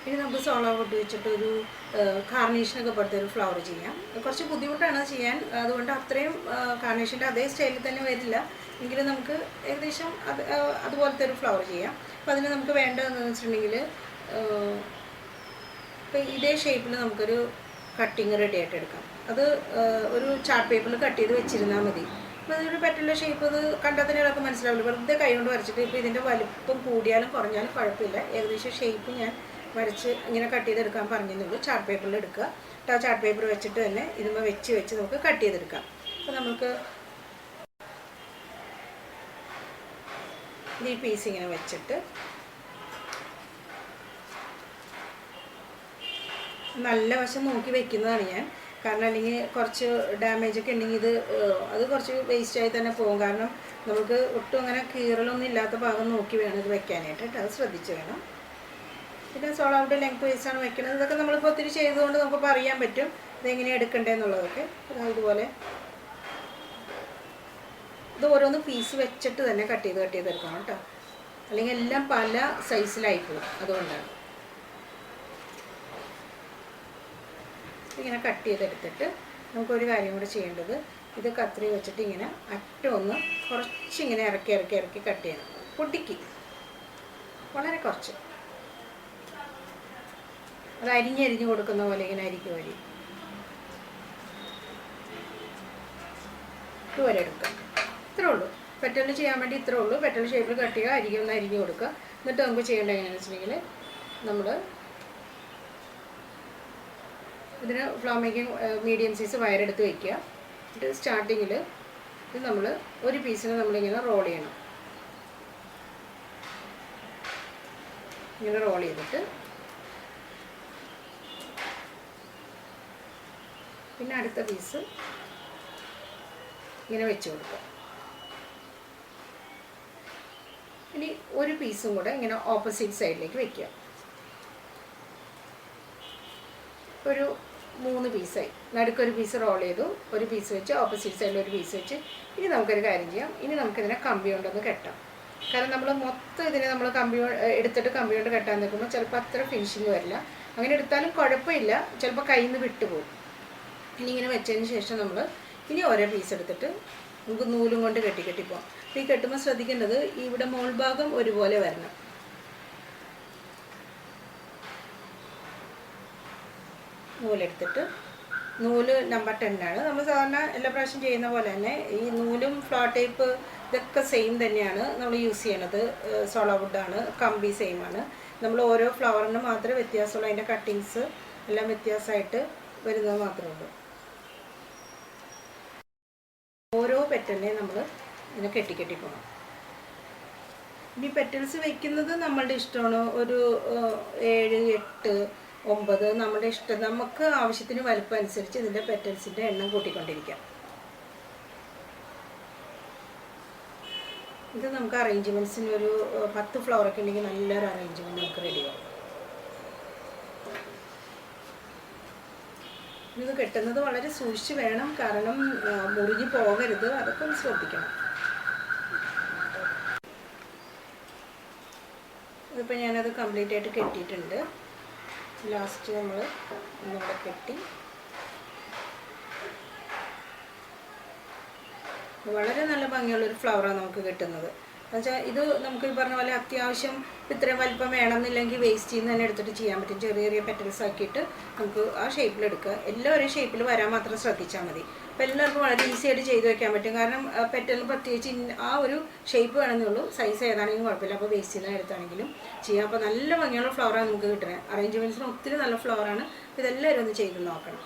ഇനി നമുക്ക് solar would വെച്ചിട്ട് ഒരു കാർണേഷനൊക്കെ പോലത്തെ ഒരു ഫ്ലവർ ചെയ്യാം. കുറച്ച് ബുദ്ധിമുട്ടാണ് ചെയ്യാൻ, അതുകൊണ്ട് അത്രയും കാർണേഷൻ്റെ അതേ സ്റ്റൈലിൽ തന്നെ വരില്ല, എങ്കിലും നമുക്ക് ഏകദേശം അതുപോലത്തെ ഒരു ഫ്ലവർ ചെയ്യാം. അപ്പോൾ അതിന് നമുക്ക് വേണ്ടതെന്ന് വെച്ചിട്ടുണ്ടെങ്കിൽ ഇപ്പോൾ ഇതേ ഷേപ്പിൽ നമുക്കൊരു കട്ടിങ് റെഡി ആയിട്ട് എടുക്കാം. അത് ഒരു ചാർട്ട് പേപ്പറിൽ കട്ട് ചെയ്ത് വെച്ചിരുന്നാൽ മതി. അപ്പോൾ അതൊരു പെറ്റുള്ള ഷേപ്പ് അത് കണ്ടാൽ തന്നെ ഒരാൾക്ക് മനസ്സിലാവില്ല. വെറുതെ കൈ കൊണ്ട് വരച്ചിട്ട് ഇപ്പോൾ ഇതിൻ്റെ വലുപ്പം കൂടിയാലും കുറഞ്ഞാലും കുഴപ്പമില്ല. ഏകദേശം ഷേപ്പ് ഞാൻ വരച്ച് ഇങ്ങനെ കട്ട് ചെയ്തെടുക്കാൻ പറഞ്ഞിരുന്നുള്ളൂ. ചാർട്ട് പേപ്പറിൽ എടുക്കുക. ആ ചാർട്ട് പേപ്പർ വെച്ചിട്ട് തന്നെ ഇതുമ്പോൾ വെച്ച് നമുക്ക് കട്ട് ചെയ്തെടുക്കാം. അപ്പോൾ നമുക്ക് ഈ പീസ് ഇങ്ങനെ വെച്ചിട്ട് നല്ല വശം നോക്കി വെക്കുന്നതാണ് ഞാൻ. കാരണം അല്ലെങ്കിൽ കുറച്ച് ഡാമേജൊക്കെ ഉണ്ടെങ്കിൽ അത് കുറച്ച് വേസ്റ്റായി തന്നെ പോകും. കാരണം നമുക്ക് ഒട്ടും അങ്ങനെ കീറലൊന്നും ഇല്ലാത്ത ഭാഗം നോക്കി വേണം ഇത് വെക്കാനായിട്ട്. അത് ശ്രദ്ധിച്ച് വേണം. പിന്നെ സോളാർ വുഡ് ലെങ്ത് വൈസാണ് വെക്കുന്നത്. ഇതൊക്കെ നമ്മളിപ്പോൾ ഒത്തിരി ചെയ്തുകൊണ്ട് നമുക്കിപ്പോൾ അറിയാൻ പറ്റും ഇതെങ്ങനെയാണ് എടുക്കേണ്ടതെന്നുള്ളതൊക്കെ. ഇതുപോലെ ഇത് ഓരോന്ന് പീസ് വെച്ചിട്ട് തന്നെ കട്ട് ചെയ്തെടുക്കണം കേട്ടോ, അല്ലെങ്കിൽ എല്ലാം പല സൈസിലായിപ്പോകും. അതുകൊണ്ടാണ് ഇങ്ങനെ കട്ട് ചെയ്തെടുത്തിട്ട് നമുക്കൊരു കാര്യം കൂടി ചെയ്യേണ്ടത്, ഇത് കത്രി വെച്ചിട്ട് ഇങ്ങനെ അറ്റമൊന്ന് കുറച്ചിങ്ങനെ ഇറക്കി കട്ട് ചെയ്യണം. പൊട്ടിക്ക് വളരെ കുറച്ച്, അത് അരിഞ്ഞരിഞ്ഞ് കൊടുക്കുന്ന പോലെ ഇങ്ങനെ അരിക്ക് വഴി ഇതുവരെ എടുക്കുക. ഇത്രേ ഉള്ളൂ. പെറ്റൽ ചെയ്യാൻ വേണ്ടി ഇത്രേ ഉള്ളൂ. പെറ്റൽ ഷേപ്പിൽ കട്ട് ചെയ്യുക, അരിഞ്ഞ് കൊടുക്കുക. എന്നിട്ട് നമുക്ക് ചെയ്യേണ്ടത് എങ്ങനെയാണെന്ന് വെച്ചിട്ടുണ്ടെങ്കിൽ, നമ്മൾ ഇതിന് ഫ്ലവർ മേക്കിംഗ് മീഡിയം സൈസ് വയറെടുത്ത് വയ്ക്കുക. എന്നിട്ട് സ്റ്റാർട്ടിങ്ങിൽ ഇത് നമ്മൾ ഒരു പീസിന് നമ്മളിങ്ങനെ റോൾ ചെയ്യണം. ഇങ്ങനെ റോൾ ചെയ്തിട്ട് പിന്നെ അടുത്ത പീസ് ഇങ്ങനെ വെച്ച് കൊടുക്കുക. ഇനി ഒരു പീസും കൂടെ ഇങ്ങനെ ഓപ്പോസിറ്റ് സൈഡിലേക്ക് വയ്ക്കുക. ഒരു 3 പീസായി. നടുക്കൊരു പീസ് റോൾ ചെയ്തു, ഒരു പീസ് വെച്ച് ഓപ്പോസിറ്റ് സൈഡിൽ ഒരു പീസ് വെച്ച്. ഇനി നമുക്കൊരു കാര്യം ചെയ്യാം, ഇനി നമുക്കിതിനെ കമ്പി കൊണ്ടൊന്ന് കെട്ടാം. കാരണം നമ്മൾ മൊത്തം ഇതിനെ നമ്മൾ എടുത്തിട്ട് കമ്പി കൊണ്ട് കെട്ടാൻ നിൽക്കുമ്പോൾ ചിലപ്പോൾ അത്ര ഫിനിഷിങ് വരില്ല. അങ്ങനെ എടുത്താലും കുഴപ്പമില്ല, ചിലപ്പോൾ കയ്യിൽ നിന്ന് വിട്ടുപോകും. ഇനി ഇങ്ങനെ വെച്ചതിന് ശേഷം നമ്മൾ ഇനി ഓരോ പീസ് എടുത്തിട്ട് നമുക്ക് നൂലും കൊണ്ട് കെട്ടിപ്പോകാം. അപ്പോൾ ഈ കെട്ടുമ്പോൾ ശ്രദ്ധിക്കേണ്ടത് ഇവിടെ മോൾ ഭാഗം ഒരുപോലെ വരണം. നൂലെടുത്തിട്ട്, നൂല് നമ്പർ 10 ആണ്. നമ്മൾ സാധാരണ എല്ലാ പ്രാവശ്യം ചെയ്യുന്ന പോലെ തന്നെ ഈ നൂലും ഫ്ലവർ ടേപ്പ് ഇതൊക്കെ സെയിം തന്നെയാണ് നമ്മൾ യൂസ് ചെയ്യണത്. സോളാർ വുഡാണ്, കമ്പി സെയിം ആണ്. നമ്മൾ ഓരോ ഫ്ലവറിന് മാത്രമേ വ്യത്യാസമുള്ളൂ, അതിൻ്റെ കട്ടിങ്സ് എല്ലാം വ്യത്യാസമായിട്ട് വരുന്നത് മാത്രമേ ഉള്ളൂ. ഓരോ പെറ്റലിനെ നമ്മൾ ഇങ്ങനെ കെട്ടി പോകണം. ഇനി പെറ്റൽസ് വെക്കുന്നത് നമ്മളുടെ ഇഷ്ടമാണ്. ഒരു 7, 8, 9 നമ്മുടെ ഇഷ്ടം. നമുക്ക് ആവശ്യത്തിന് വലുപ്പം അനുസരിച്ച് ഇതിൻ്റെ പെറ്റൽസിൻ്റെ എണ്ണം കൂട്ടിക്കൊണ്ടിരിക്കാം. ഇത് നമുക്ക് അറേഞ്ച്മെൻറ്റ്സിന് ഒരു 10 ഫ്ലവറൊക്കെ ഉണ്ടെങ്കിൽ നല്ലൊരു അറേഞ്ച്മെൻറ്റ് നമുക്ക് റെഡിയാവും. ഇത് കെട്ടുന്നത് വളരെ സൂക്ഷിച്ച് വേണം, കാരണം മുറിഞ്ഞ് പോകരുത്. അതൊക്കെ ഒന്ന് ശ്രദ്ധിക്കണം. ഇതിപ്പോൾ ഞാനത് കംപ്ലീറ്റ് ആയിട്ട് കെട്ടിയിട്ടുണ്ട്. ലാസ്റ്റ് നമ്മൾ ഒന്നുകൂടെ കെട്ടി വളരെ നല്ല ഭംഗിയുള്ളൊരു ഫ്ലവറാണ് നമുക്ക് കിട്ടുന്നത്. എന്നുവെച്ചാൽ ഇത് നമുക്ക് ഈ പറഞ്ഞ പോലെ അത്യാവശ്യം ഇത്രയും വലിപ്പം വേണമെന്നില്ലെങ്കിൽ വേസ്റ്റിൽ നിന്ന് തന്നെ എടുത്തിട്ട് ചെയ്യാൻ പറ്റും. ചെറിയ പെറ്റൽസ് ആക്കിയിട്ട് നമുക്ക് ആ ഷേപ്പിലെടുക്കുക. എല്ലാം ഒരേ ഷേപ്പിൽ വരാൻ മാത്രം ശ്രദ്ധിച്ചാൽ മതി. അപ്പോൾ എല്ലാവർക്കും വളരെ ഈസി ആയിട്ട് ചെയ്ത് വെക്കാൻ പറ്റും. കാരണം പെറ്റൽ പ്രത്യേകിച്ച് ആ ഒരു ഷേപ്പ് വേണമെന്നേ ഉള്ളൂ. സൈസ് ഏതാണെങ്കിലും കുഴപ്പമില്ല. അപ്പോൾ വേസ്റ്റിൽ നിന്ന് എടുത്താണെങ്കിലും ചെയ്യാം. അപ്പോൾ നല്ല ഭംഗിയുള്ള ഫ്ലവറാണ് നമുക്ക് കിട്ടുന്നത്. അറേഞ്ച്മെൻറ്റ്സിന് ഒത്തിരി നല്ല ഫ്ലവറാണ്. ഇതെല്ലാവരും ഒന്ന് ചെയ്ത് നോക്കണം.